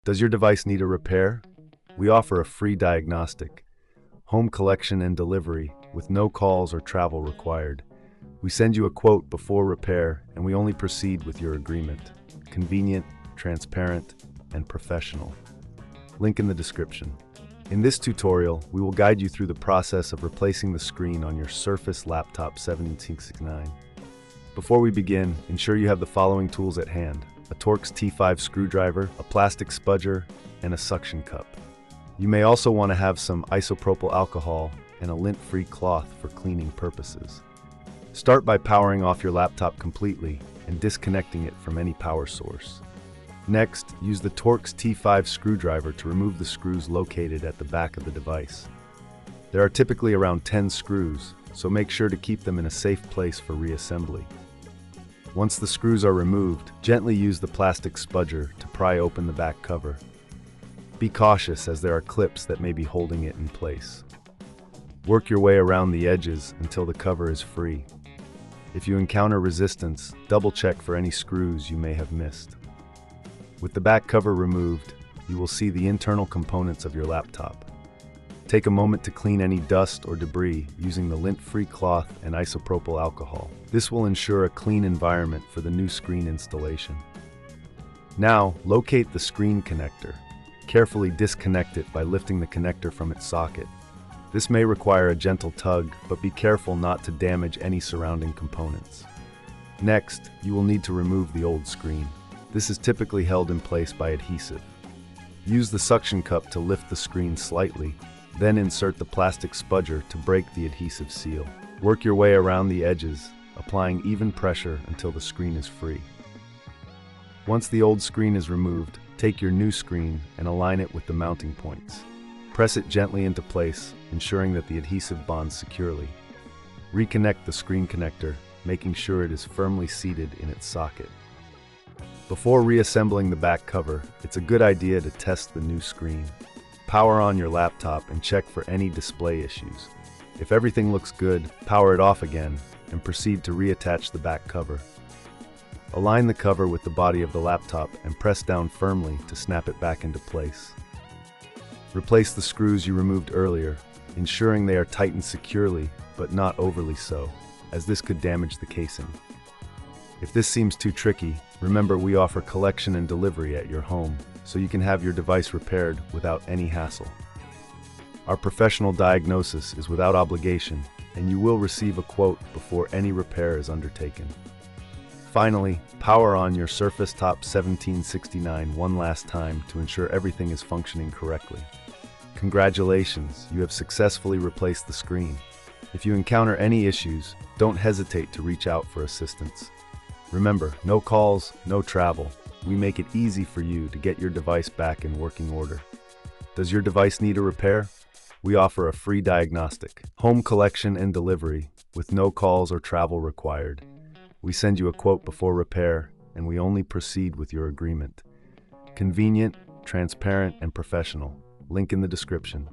Does your device need a repair? We offer a free diagnostic, home collection and delivery with no calls or travel required. We send you a quote before repair, and we only proceed with your agreement. Convenient, transparent, and professional. Link in the description. In this tutorial, we will guide you through the process of replacing the screen on your Surface Laptop 1769. Before we begin, ensure you have the following tools at hand: a Torx T5 screwdriver, a plastic spudger, and a suction cup. You may also want to have some isopropyl alcohol and a lint-free cloth for cleaning purposes. Start by powering off your laptop completely and disconnecting it from any power source. Next, use the Torx T5 screwdriver to remove the screws located at the back of the device. There are typically around 10 screws, so make sure to keep them in a safe place for reassembly. Once the screws are removed, gently use the plastic spudger to pry open the back cover. Be cautious, as there are clips that may be holding it in place. Work your way around the edges until the cover is free. If you encounter resistance, double-check for any screws you may have missed. With the back cover removed, you will see the internal components of your laptop. Take a moment to clean any dust or debris using the lint-free cloth and isopropyl alcohol. This will ensure a clean environment for the new screen installation. Now, locate the screen connector. Carefully disconnect it by lifting the connector from its socket. This may require a gentle tug, but be careful not to damage any surrounding components. Next, you will need to remove the old screen. This is typically held in place by adhesive. Use the suction cup to lift the screen slightly, then insert the plastic spudger to break the adhesive seal. Work your way around the edges, applying even pressure until the screen is free. Once the old screen is removed, take your new screen and align it with the mounting points. Press it gently into place, ensuring that the adhesive bonds securely. Reconnect the screen connector, making sure it is firmly seated in its socket. Before reassembling the back cover, it's a good idea to test the new screen. Power on your laptop and check for any display issues. If everything looks good, power it off again and proceed to reattach the back cover. Align the cover with the body of the laptop and press down firmly to snap it back into place. Replace the screws you removed earlier, ensuring they are tightened securely but not overly so, as this could damage the casing. If this seems too tricky, remember we offer collection and delivery at your home, so you can have your device repaired without any hassle. Our professional diagnosis is without obligation, and you will receive a quote before any repair is undertaken. Finally, power on your Surface Top 1769 one last time to ensure everything is functioning correctly. Congratulations, you have successfully replaced the screen. If you encounter any issues, don't hesitate to reach out for assistance. Remember, no calls, no travel. We make it easy for you to get your device back in working order. Does your device need a repair? We offer a free diagnostic, home collection and delivery with no calls or travel required. We send you a quote before repair, and we only proceed with your agreement. Convenient, transparent, and professional. Link in the description.